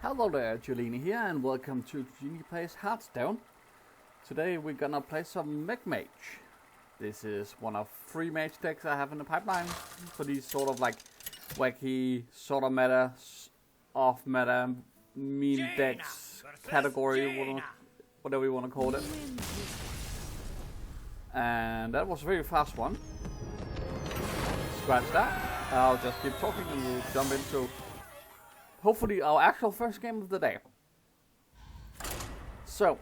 Hello there, Julini here, and welcome to Julini Plays Hearthstone. Today we're gonna play some mage. This is one of 3 mage decks I have in the pipeline for these sort of like wacky, sort of meta, off meta, meme decks category, whatever you want to call it. And that was a very fast one. Scratch that. I'll just keep talking and we'll jump into hopefully our actual first game of the day. So,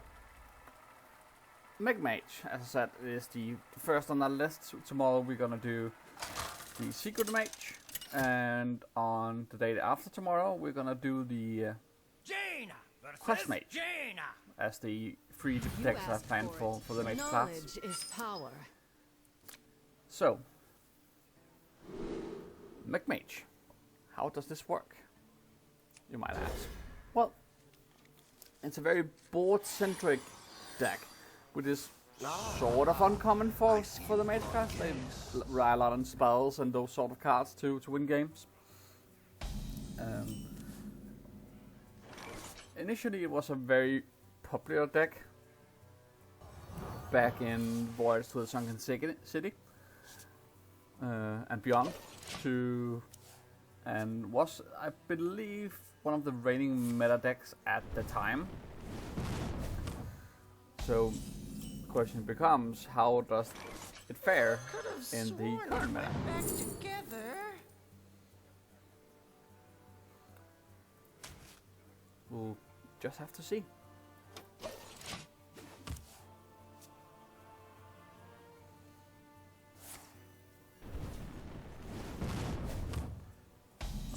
mage, as I said, is the first on the list. Tomorrow we're gonna do the secret mage, and on the day after tomorrow we're gonna do the quest mage as the 3 decks I've planned for the mage class. Is power. So, mage, how does this work? You might ask. Well, it's a very board-centric deck, which is sort of uncommon for the mage class. They rely a lot on spells and those sort of cards to win games. Initially, it was a very popular deck back in Voyage to the Sunken City and beyond, and was, I believe, one of the reigning meta decks at the time. So the question becomes, how does it fare in the current meta? We'll just have to see.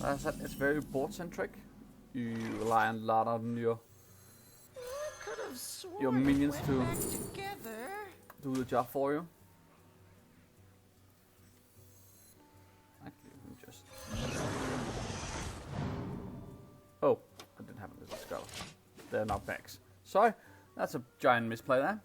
As I said, it's very board-centric. You rely a lot on your minions to do the job for you. Actually, just... Oh, I didn't have this skull. They're not mechs. Sorry, that's a giant misplay there.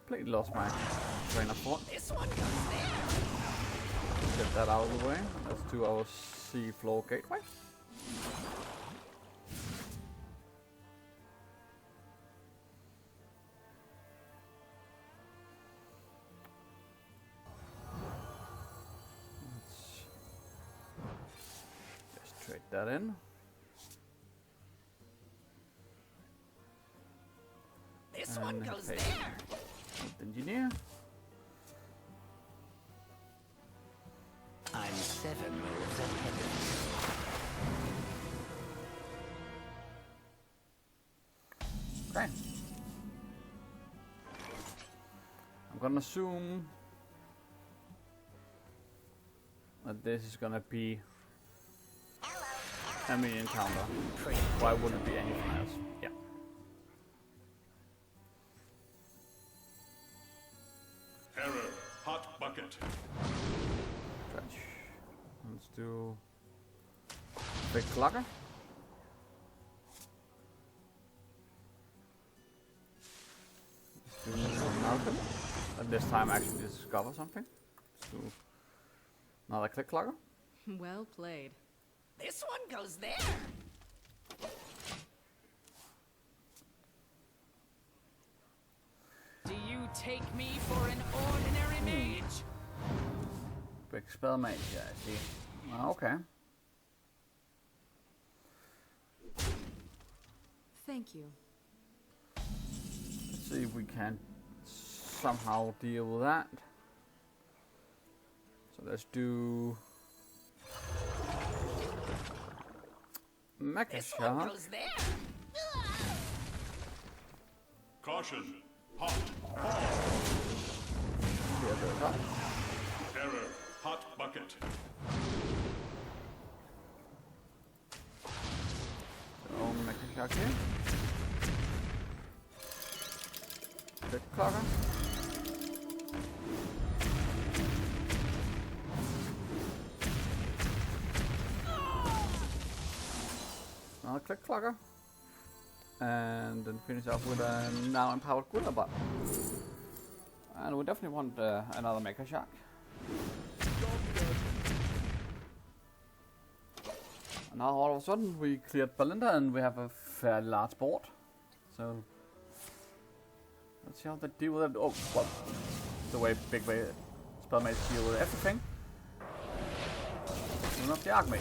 Completely lost my train of thought. This one goes there. Get that out of the way. Let's do our sea floor gateway. Let's just trade that in. This one goes there. Engineer. I'm 7 moves ahead of you. Okay. I'm gonna assume that this is gonna be a minion counter. Why wouldn't it be anything else? Yeah. Hot bucket. Let's do big clogger. Let's do Malcolm. And this time actually discover something. Let's do another click clogger. Well played. This one goes there. Do you take me for an ordinary mage? Big spell mage, yeah, I see. Okay. Thank you. Let's see if we can somehow deal with that. So let's do Mech shot. Caution. Hot. Error. Hot bucket. So Mech shot here. Big clogger. click clocker. And then finish off with a now empowered gorilla bot. And we definitely want another mecha shark. And now all of a sudden we cleared Belinda and we have a fairly large board. So let's see how they deal with it. Oh, well, the way big way spell mates deal with everything. We're not the archmage.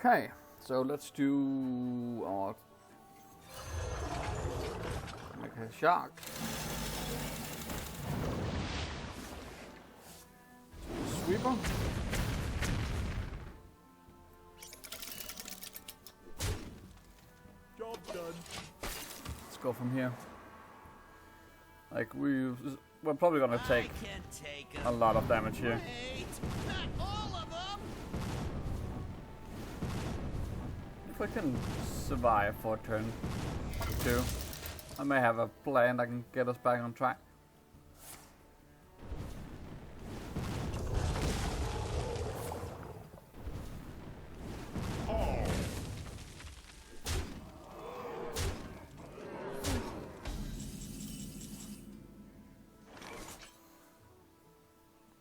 Okay, so let's do our make a shark. Sweeper. Job done. Let's go from here. Like we're probably gonna take a lot of damage here. Wait, not all of them. If I can survive for a turn or two, I may have a plan that can get us back on track.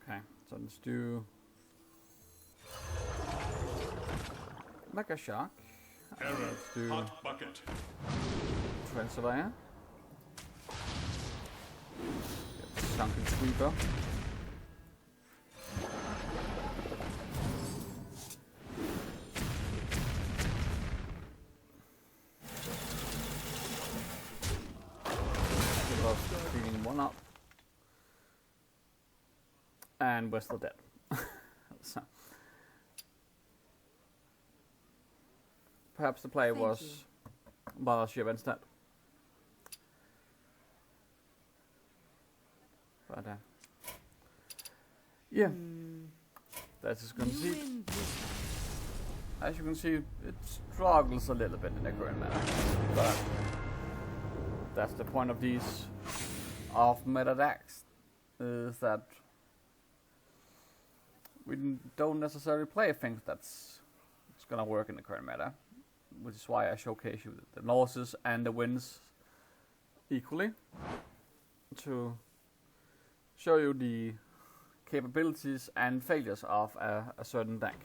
Okay, so let's do Mecha Shark. Error. Let's do Hot bucket. Transylvania. Sunken Sweeper. Give us cleaning one up. And we're still dead. So, perhaps the play was Mothership instead. But yeah, that's as you can see. As you can see, it struggles a little bit in the current meta, but that's the point of these off-meta decks, is that we don't necessarily play things that's gonna work in the current meta, which is why I showcase you the losses and the wins equally, to show you the capabilities and failures of a certain deck.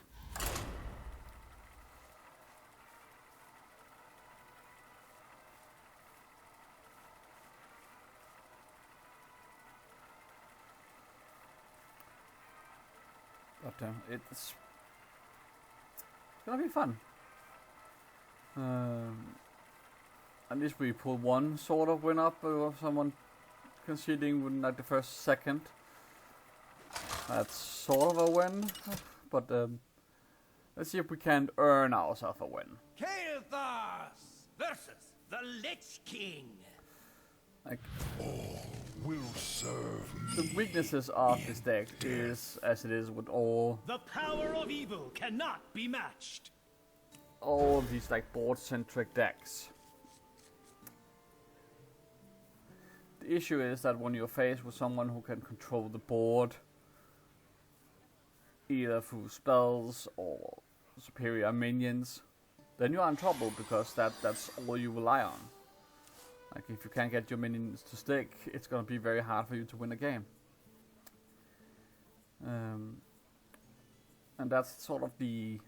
But it's gonna be fun. At least we pull one sort of win up of someone conceding within like the first second. That's sort of a win, but let's see if we can earn ourselves a win. Kael'thas versus the Lich King. Like, Will serve the weaknesses of this deck is as it is with all The power of evil cannot be matched. of these like board-centric decks. The issue is that when you're faced with someone who can control the board, either through spells or superior minions, then you are in trouble, because that's all you rely on. Like, if you can't get your minions to stick, it's gonna be very hard for you to win a game. And that's sort of the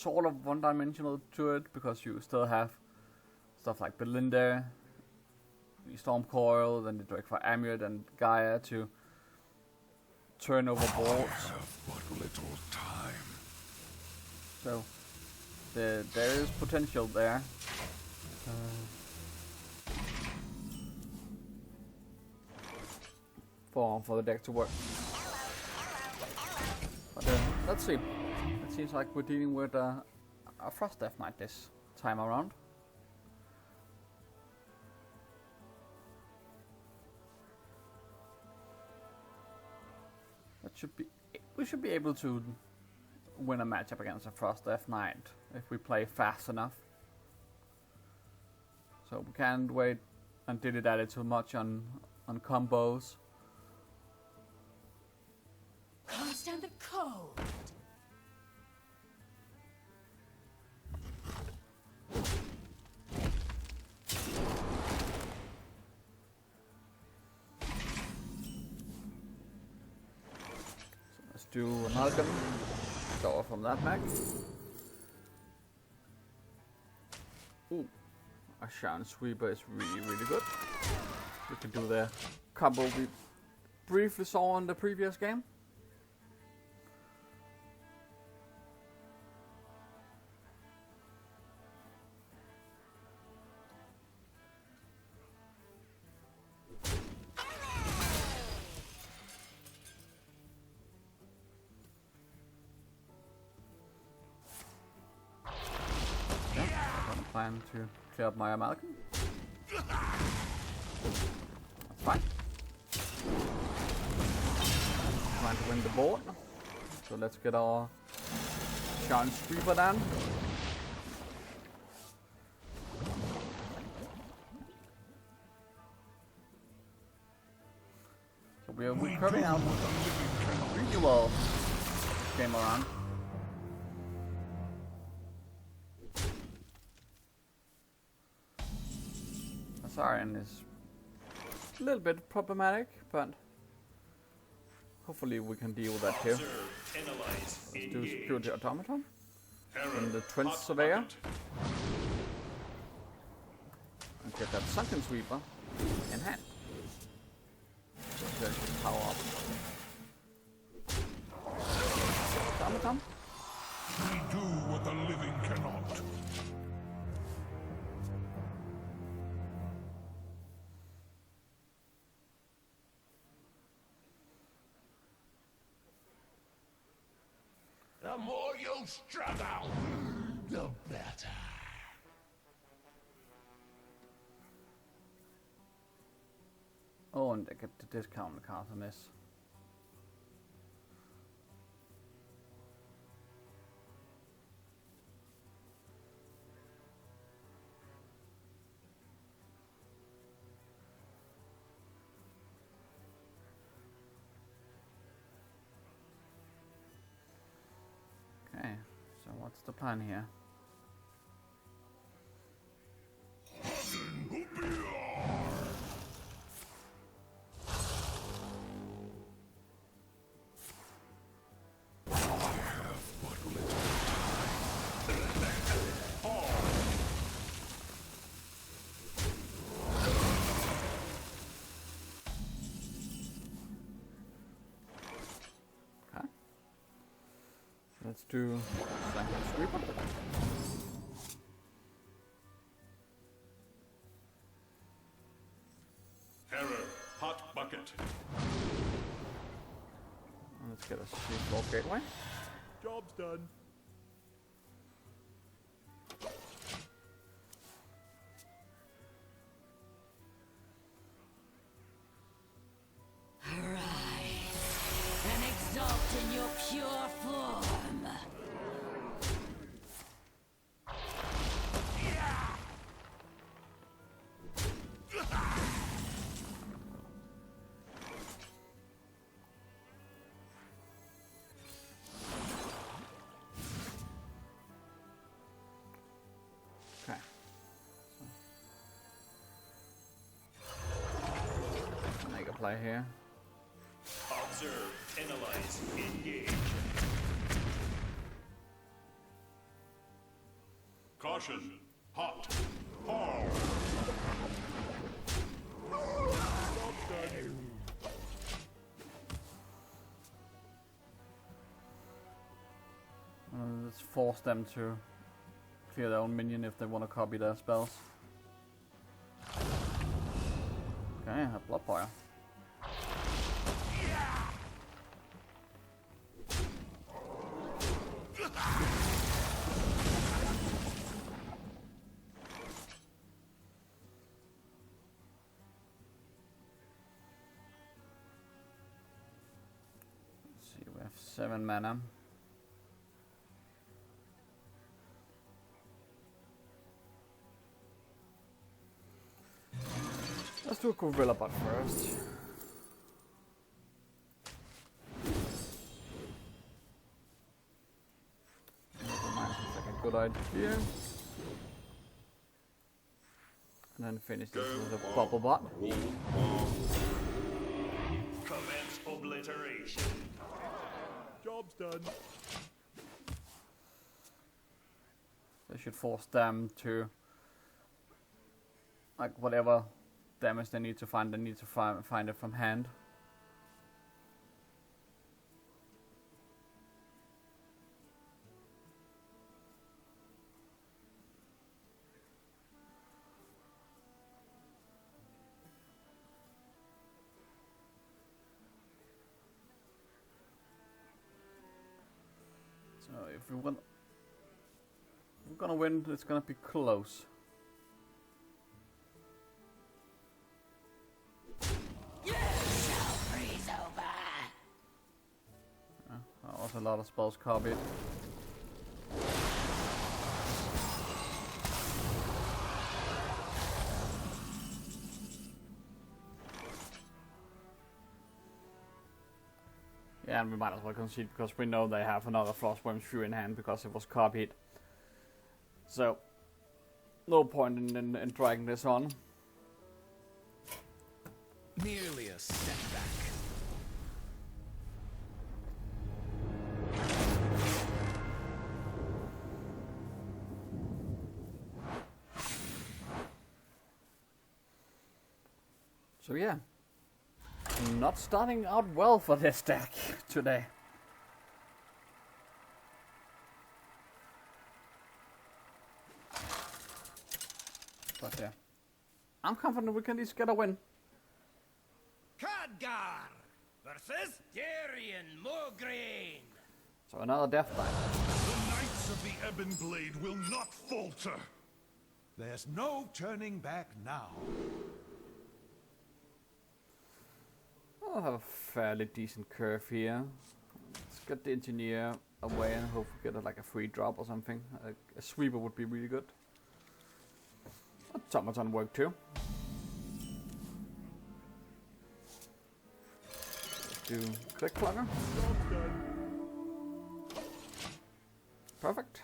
one-dimensional to it, because you still have stuff like Belinda, the Stormcoil, then the Drakefire Amulet and Gaia to turn over boards. have but little time. So there is potential there. For the deck to work. But let's see. It seems like we're dealing with a Frost Death Knight this time around. That should be. We should be able to win a matchup against a Frost Death Knight if we play fast enough. So we can't wait and dilly-dally too much on combos. Can't stand the cold. Let's do an Amalgam. Go from that Mech. Ooh, a Shine Sweeper is really good. We can do the combo we briefly saw in the previous game. Plan to clear up my Amalgam. That's fine. Trying to win the board. So let's get our Shine Sweeper down. So we are recovering out really well this game around. Siren is a little bit problematic, but hopefully we can deal with that too. Let's do Security Automaton and the Twin Surveyor and get that Sunken Sweeper in hand. Just power up. Automaton. We do what the living cannot. The more you struggle, the better. Oh, and I get the discount cards on this. Okay, so what's the plan here? Let's do Sunken Sweeper. Error. Hot bucket. And let's get a Sea Gateway. Job's done. Arise and exalt in your pure form. Okay. So, make a play here. Observe, analyze, engage. Caution. Hot. Hard. Let's force them to clear their own minion if they want to copy their spells. Okay, a Blood Fire. 7 mana. Let's do a gorilla bot first. Seems like a good idea. And then finish this with a bubble bot. Commence obliteration. Job's done. They should force them to, like, whatever damage they need to find it from hand. So if we're gonna win, it's gonna be close. Also a lot of spells copied. Yeah, and we might as well concede because we know they have another Frostworm Shrew in hand because it was copied. So, no point in dragging this on. Merely a setback. So yeah, not starting out well for this deck today. But yeah, I'm confident we can at least get a win. Khadgar versus Darian Mograine. So another death dive. The Knights of the Ebon Blade will not falter. There's no turning back now. I'll have a fairly decent curve here. Let's get the engineer away and hope we get like a free drop or something. A sweeper would be really good. Automaton work too. Do click plugger. Perfect.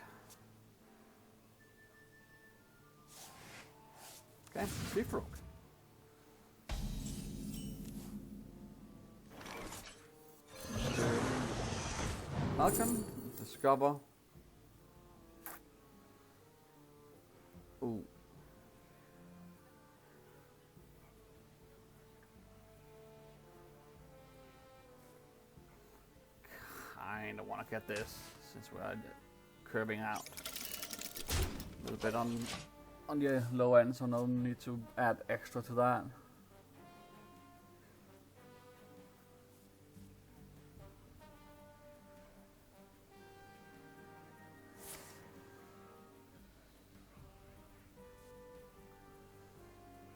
Okay, Thief Rook. Falcon, discover. Ooh. Kinda wanna get this since we're curving out a little bit on the low end, so no need to add extra to that.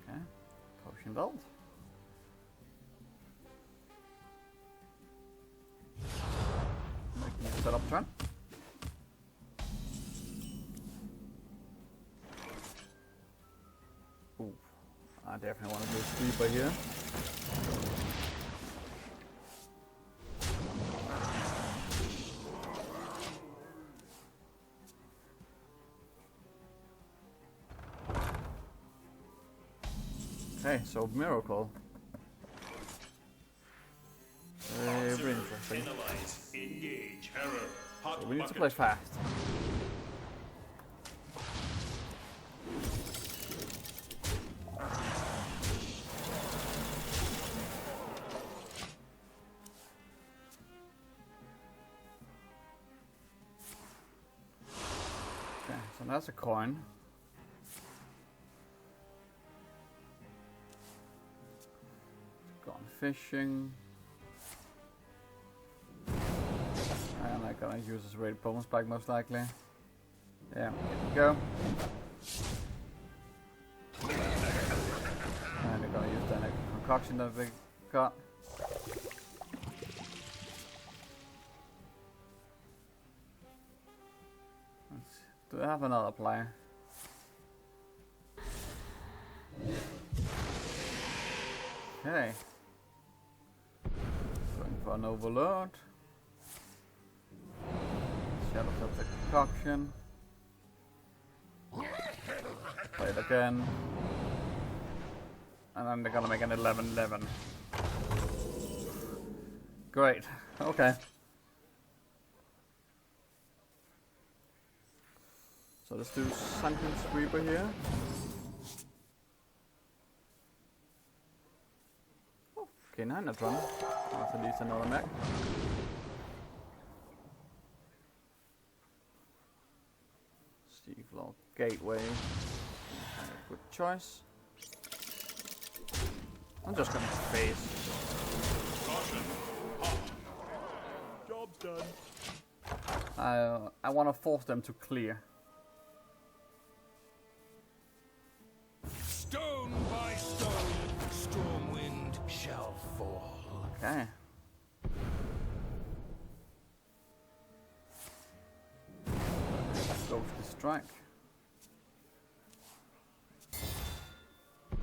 Okay, potion belt. Making a setup turn. Ooh, I definitely want to do a sweeper here. Okay, so miracle. Very interesting. Analyze. Engage. Error. Hot So we need to bucket. play fast. Okay, so that's a coin. Gone fishing. And I'm gonna use this raid bonus pack most likely. Yeah, here we go. And we're gonna use that concoction that we got. Do I have another player? Okay. Going for an overload. Shadows of the Concoction. Play it again. And then they're gonna make an 11-11. Great. Okay. So let's do Sunken Sweeper here. Oh, K9 that's running. That's at least another mech. Steve Law Gateway. Good choice. I'm just gonna face. Job's done. I want to force them to clear. Stone by stone, storm wind shall fall. Okay. Goes the strike. To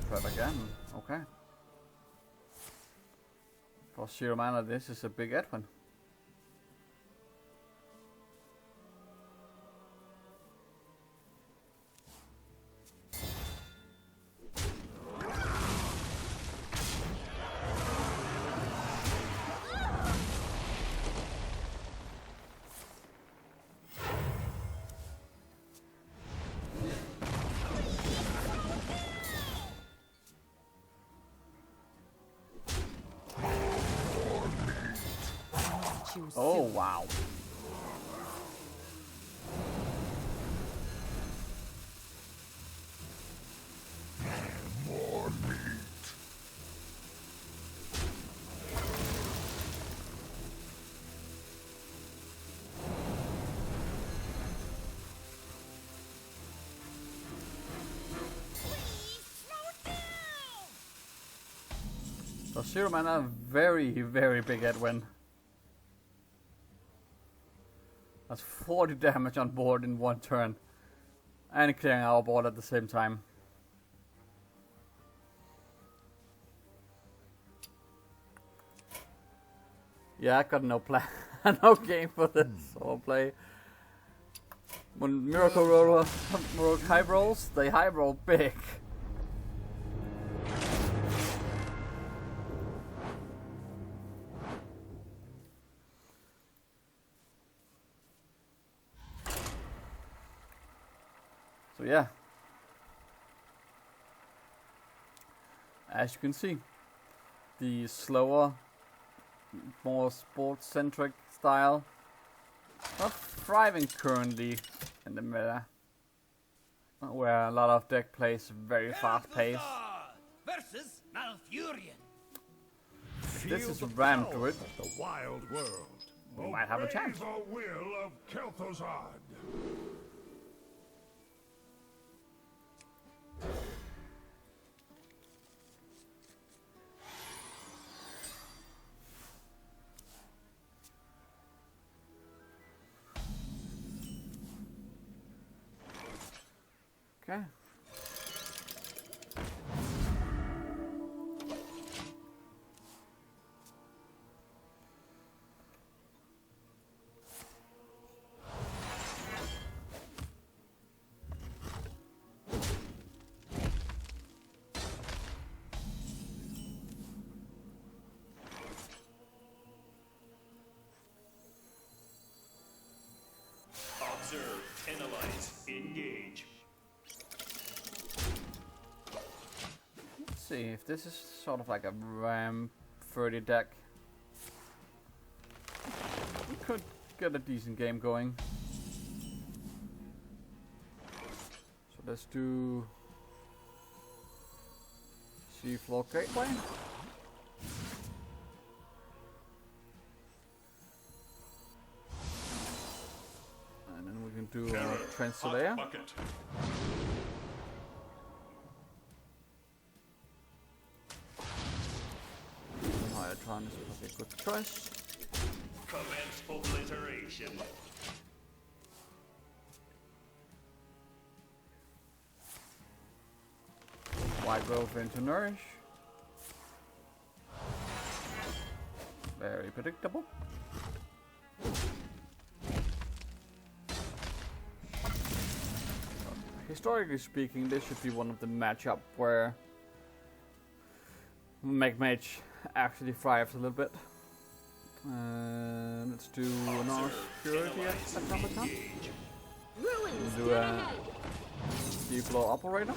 threat again. Okay. For 0 mana, this is a big Edwin. Oh wow. More meat. So 0 mana, very, very big Edwin. That's 40 damage on board in one turn. And clearing our board at the same time. Yeah, I got no plan, no game for this solo play. When Miracle Roller high rolls, they high roll big. So yeah, as you can see, the slower, more sports-centric style not thriving currently in the meta, where a lot of deck plays very fast-paced. Versus Malfurion. This is rammed to it. The wild world. We might have a chance. Obey the will of Kel'Thuzad. Okay. Observe, analyze, engage. Let's see if this is sort of like a Ram 30 deck. We could get a decent game going. So let's do Seafloor Gateway. And then we can do a Translator. Bucket. Hyatron is probably a good choice. Commence obliteration. White growth into nourish. Very predictable. Historically speaking, this should be one of the matchup where mage actually thrives a little bit. Let's do another security at number 10. We'll do a deep flow operator.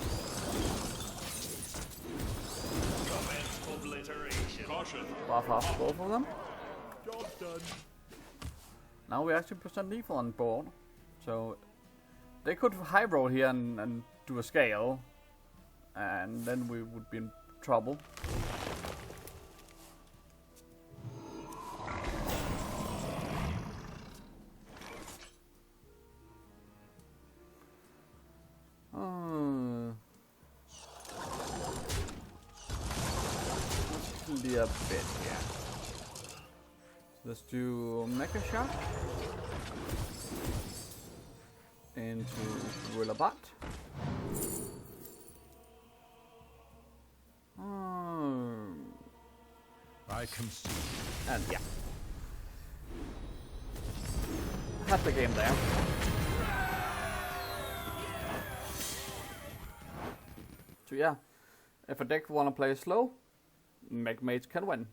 Caution. Buff off both of them. Job's done. Now we actually percent lethal on board, so they could high roll here and do a scale, and then we would be in trouble. Let's be a bit here. Let's do Mecha Shot into Gorilla Bot. I concede. And yeah. Had the game there. So yeah, if a deck wanna play slow, mage can win.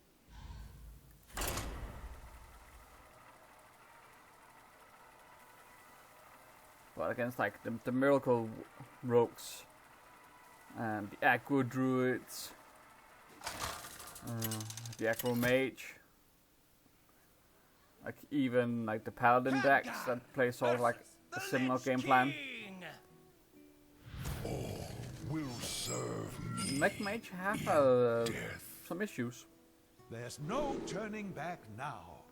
But against like the miracle rogues and the aggro druids, the aggro mage, like even like the paladin decks that play sort of like a similar game plan. Will serve me. Mage have some issues. There's no turning back now.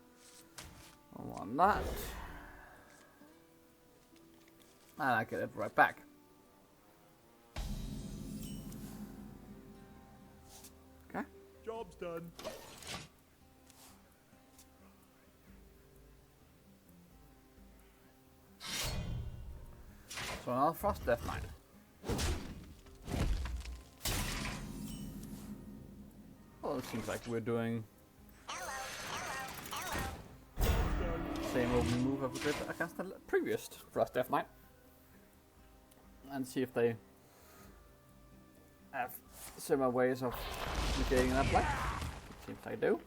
On that. And I get it right back. Okay. Job's done. So now Frost Death Knight. Well, it seems like we're doing same old move as we did against the previous Frost Death Knight. And see if they have similar ways of negating that play. Seems like they do.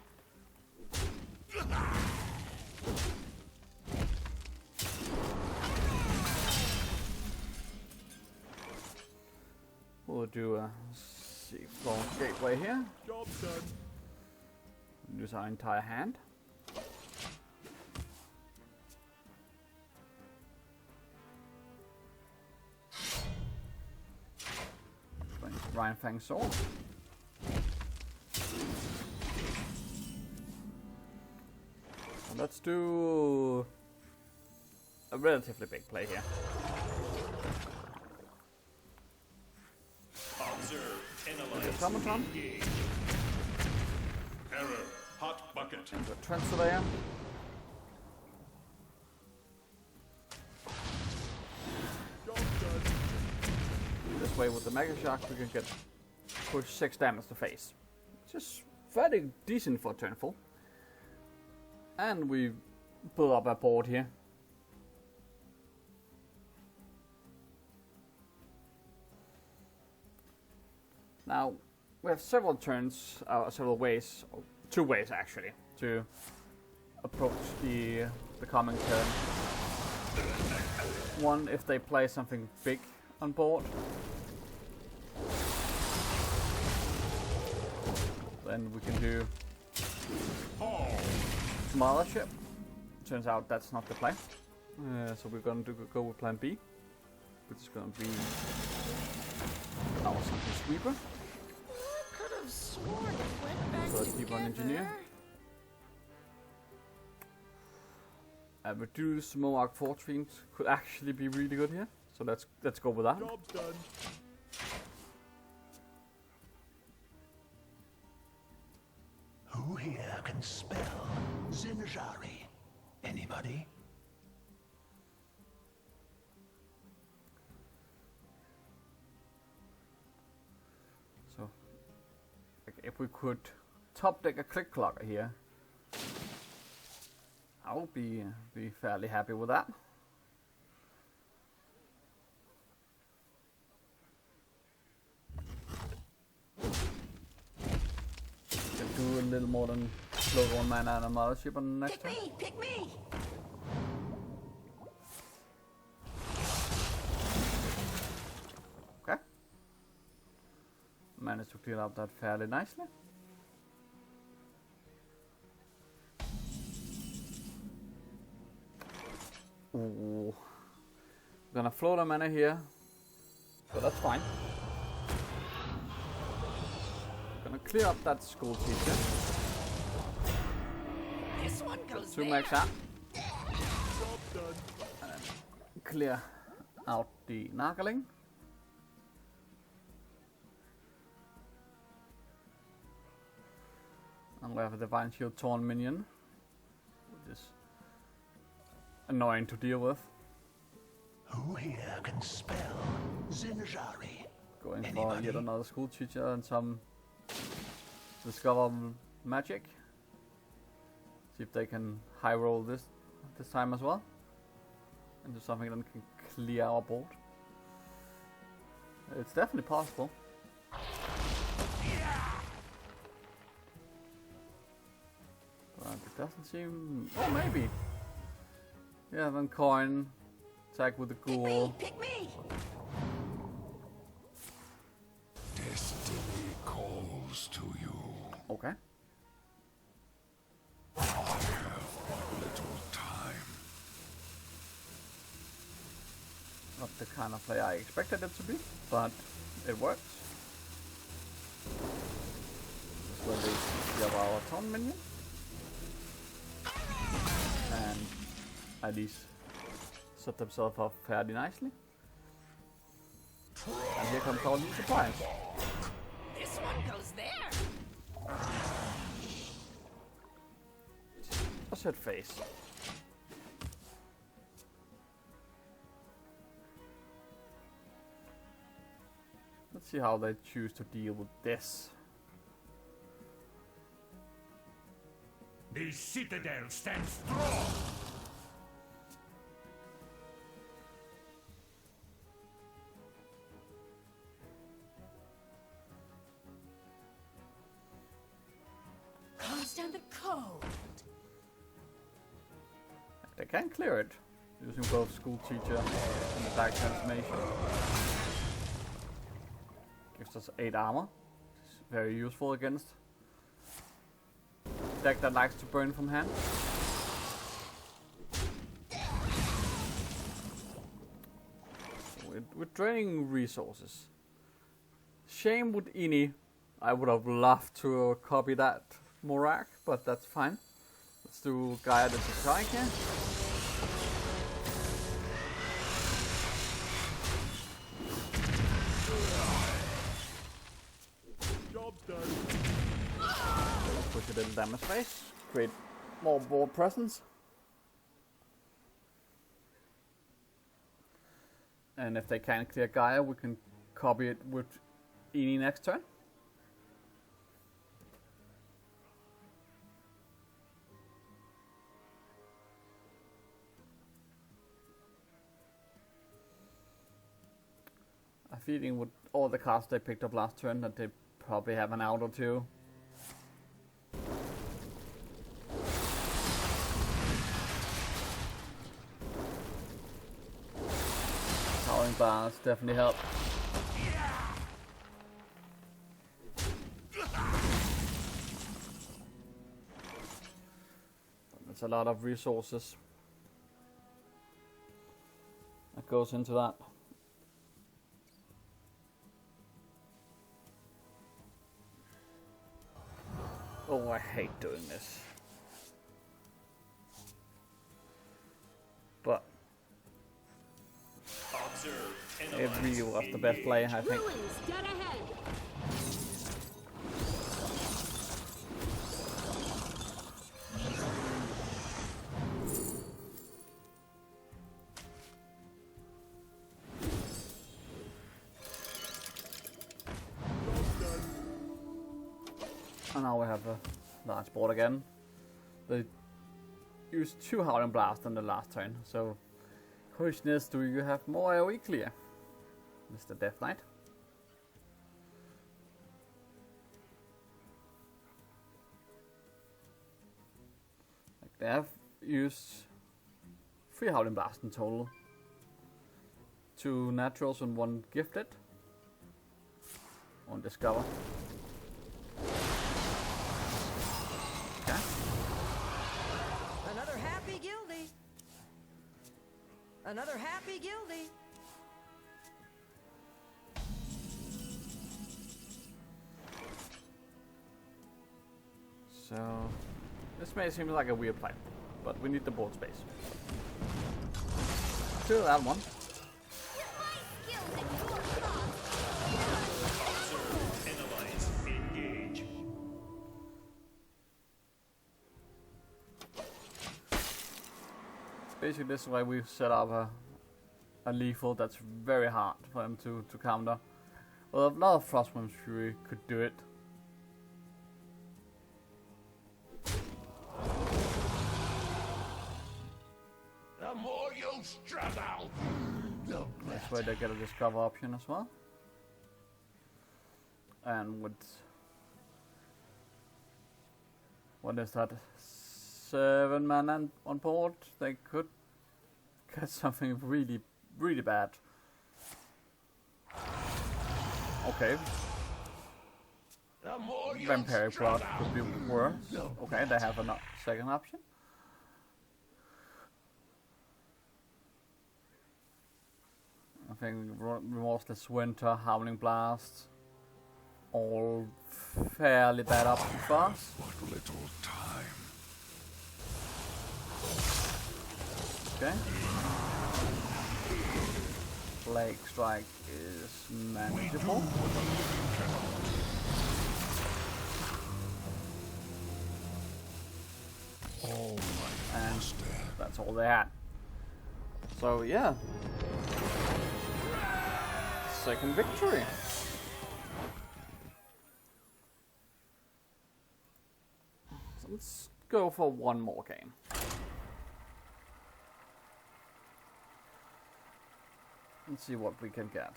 We'll do a Seafloor Gateway here. Job's done. Use our entire hand. Ryan Fang Sword. And let's do a relatively big play here. Observe, analyze, Automaton. engage. Error, hot bucket. Into a Trend Surveyor. Job's done. This way with the Mega Shock we can get push 6 damage to face. Which is fairly decent for turn 4. And we build up a board here. Now we have several turns, several ways, or 2 ways actually, to approach the coming turn. One, if they play something big on board, then we can do smaller ship. Turns out that's not the play, so we're going to go with plan B, which is going to be our something sweeper. I could have sworn it went back So let's keep on engineer. Reduce Mohawk Forge Fiend could actually be really good here, so let's go with that. Job's done. Who here can spell Zinjari? Anybody? If we could top deck a click clocker here, I would be fairly happy with that. Can do a little more than float 1 mana and a mothership on the next turn. Pick me! Okay. Managed to clear up that fairly nicely. Ooh. Gonna float a mana here, but that's fine. Gonna clear up that school teacher. This one goes 2 there. max out. Job done. Clear out the Nargaling. And we have a Divine Shield Torn minion, which is annoying to deal with. Who here can spell Zinjari? Going for Anybody? yet another school teacher and some discover magic. See if they can high roll this time as well. And do something that can clear our board. It's definitely possible. But it doesn't seem... Oh, maybe! Yeah, then coin. Attack with the ghoul. Pick me! Destiny calls to you. Okay. I have but little time. Not the kind of play I expected it to be, but it works. This will be of our town minion. And at least set themselves up fairly nicely. And here comes our new surprise. This one goes there. A set face. Let's see how they choose to deal with this. The citadel stands strong. Comes down the cold. They can clear it using both school teacher and the dark transformation. Gives us 8 armor. It's very useful against deck that likes to burn from hand. So we're draining resources. Shame with Ini. I would have loved to copy that Morak, but that's fine. Let's do Gaia the Titanic here. Job's done. Push a little damage space, create more board presence. And if they can clear Gaia, we can copy it with Ini next turn. I'm feeling with all the cards they picked up last turn that they probably have an out or two. Towering bars definitely help. There's a lot of resources that goes into that. Oh, I hate doing this. But Observe, it really was the best play, I think. Ruins dead ahead. Job's done. And now we have a large board again. They used 2 Howling Blast on the last turn, so question is, do you have more AoE clear, Mr. Death Knight? Like they have used 3 Howling Blast in total. 2 naturals and 1 gifted. 1 discover. Okay. Another happy guildie. Another happy guildie. So this may seem like a weird play, but we need the board space. Kill that one. Analyze. Engage. Basically, this is why we've set up a lethal that's very hard for him to counter. Well, a lot of Frostworm's Fury could do it. The more you struggle, the That's why they get a discover option as well. And with what is that? 7 mana on board, they could get something really, really bad. Okay, the more you Vampiric Blood struggle, could be worse. Okay, they have a second option. I think Remorseless Winter, Howling Blast, all fairly bad options for us. What little time. Okay. Plague Strike is manageable. And that's all they had. So yeah. Second victory. So let's go for one more game. Let's see what we can get.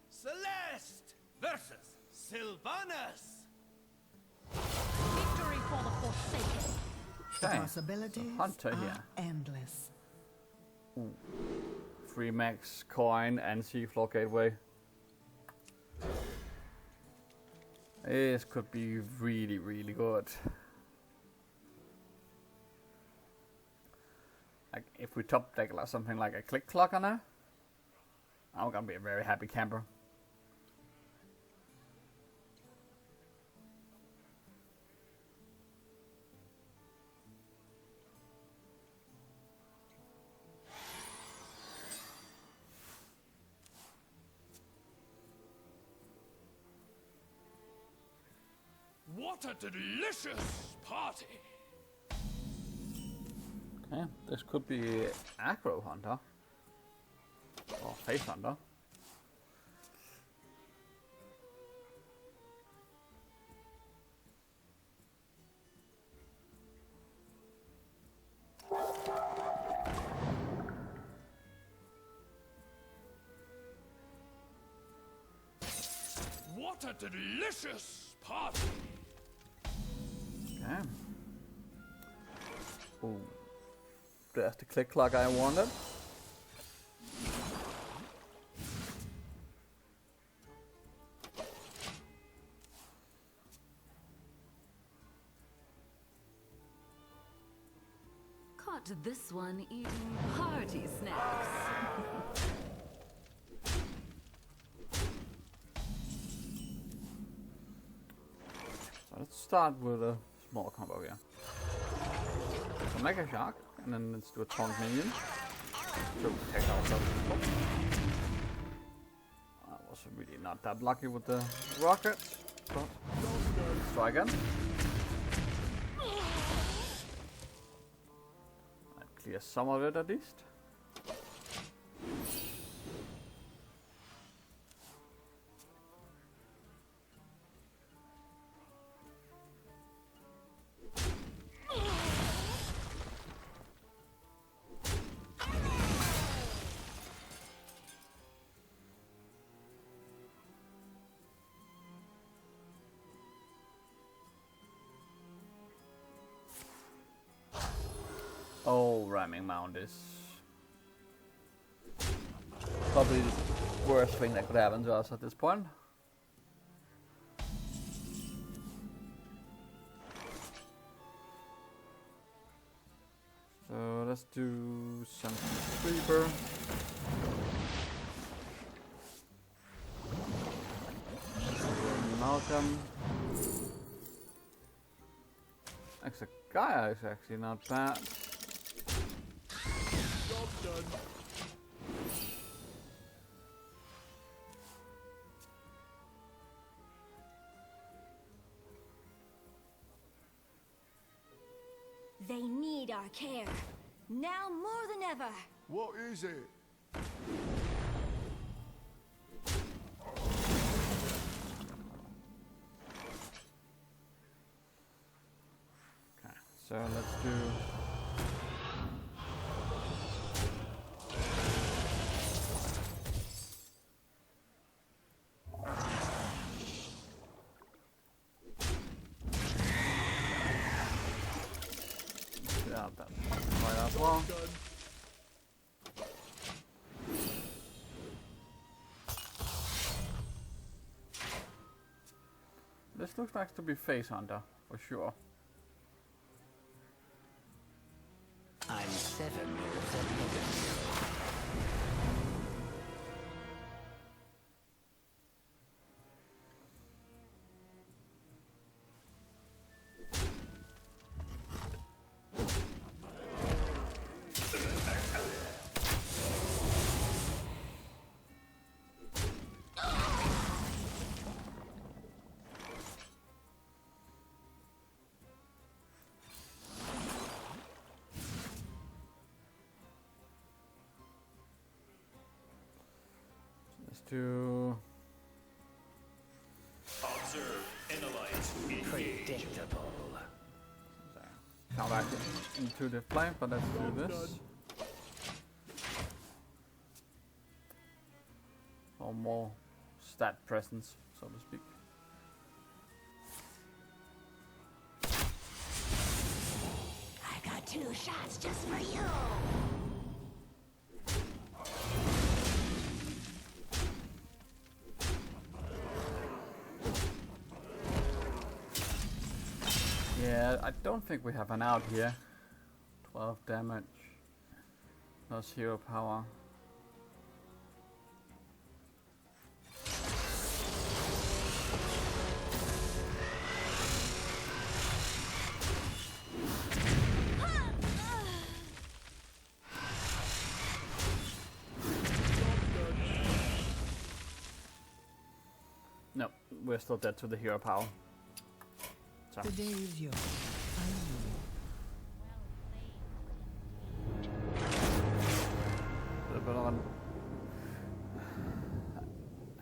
Celeste versus Sylvanas. Victory for the Forsaken. The Okay, possibilities Hunter are here. endless. 3 max coin and Seafloor Gateway. This could be really, really good. Like if we top deck like something like a click clock on her, I'm gonna be a very happy camper. What a delicious party! Okay, this could be Aggro Hunter. Or Face Hunter. What a delicious party! Okay. Ooh. There's the click clock I wanted. Caught this one eating party snacks. So let's start with a small combo here. So Mega Shark, and then let's do a taunt minion to protect ourselves. I was really not that lucky with the rocket, but let's try again. clear some of it at least. Oh, ramming mount is probably the worst thing that could happen to us at this point. So let's do some creeper. Malcolm. Actually, Gaia is actually not bad. Job done. They need our care. Now more than ever. What is it? Okay, so let's do. Out that right as well. Done. This looks like to be face hunter for sure. I'm 7 moves ahead of you. Let's do. Observe, analyze, engage. Predictable. Come back into the plane, but let's do this. Or more stat presence, so to speak. I've got 2 shots just for you. Yeah, I don't think we have an out here. 12 damage. Plus hero power. No, we're still dead to the hero power. So. The day is yours. A bit of an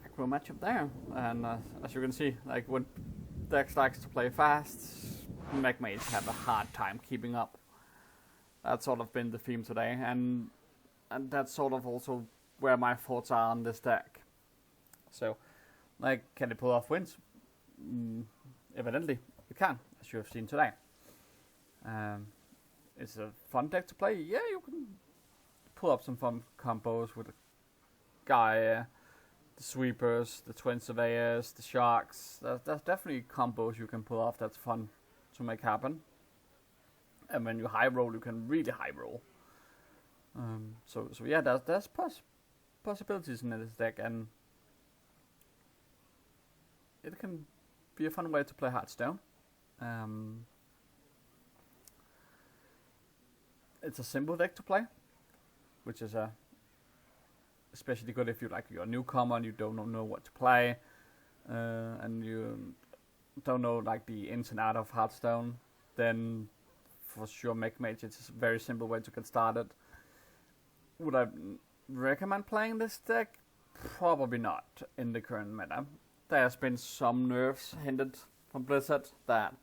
aggro matchup there, and as you can see, like when Dex likes to play fast, Mech mages have a hard time keeping up. That's sort of been the theme today, and that's sort of also where my thoughts are on this deck. So, like, can it pull off wins? Evidently, it can, as you have seen today. It's a fun deck to play. Yeah, you can pull up some fun combos with the Gaia, the Sweepers, the Twin Surveyors, the Sharks. That's definitely combos you can pull off that's fun to make happen. And when you high roll, you can really high roll. So yeah, there's possibilities in this deck, and it can be a fun way to play Hearthstone. It's a simple deck to play, which is especially good if you're a newcomer and you don't know what to play, and you don't know like the ins and out of Hearthstone. Then for sure Mech Mage. It's a very simple way to get started. Would I recommend playing this deck? Probably not in the current meta. There's been some nerfs hinted from Blizzard that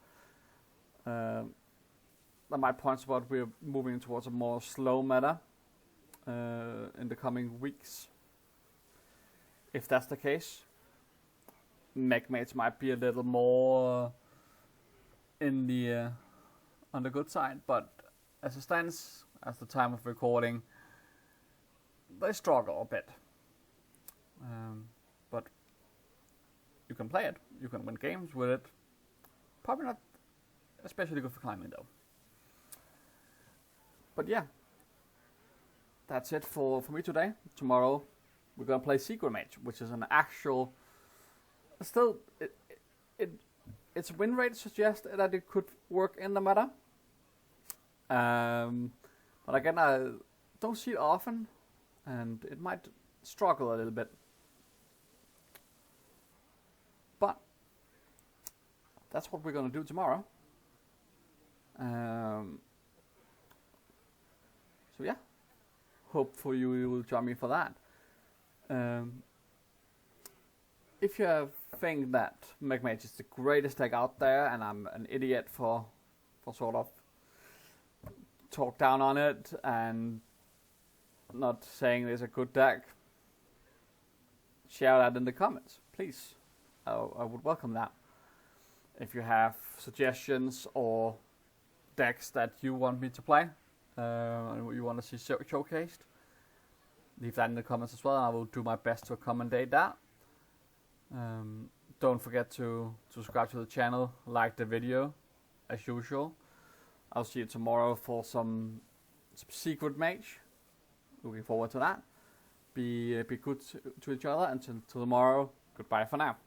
might point toward we're moving towards a more slow meta in the coming weeks. If that's the case, Mech Mage might be a little more in the on the good side, but as it stands, at the time of recording, they struggle a bit. But you can play it, you can win games with it. Probably not especially good for climbing though. But yeah, that's it for me today. Tomorrow we're gonna play Secret Mage, which is an actual. Still, its win rate suggests that it could work in the meta. But again, I don't see it often, and it might struggle a little bit. But that's what we're gonna do tomorrow. So yeah, hopefully you will join me for that. If you think that Mech Mage is the greatest deck out there, and I'm an idiot for sort of talk down on it and not saying it's a good deck, share that in the comments, please. I would welcome that. If you have suggestions or decks that you want me to play, and you want to see showcased, leave that in the comments as well, and I will do my best to accommodate that. Don't forget to subscribe to the channel, like the video, as usual. I'll see you tomorrow for some Secret Mage. Looking forward to that. Be good to each other, and until tomorrow, goodbye for now.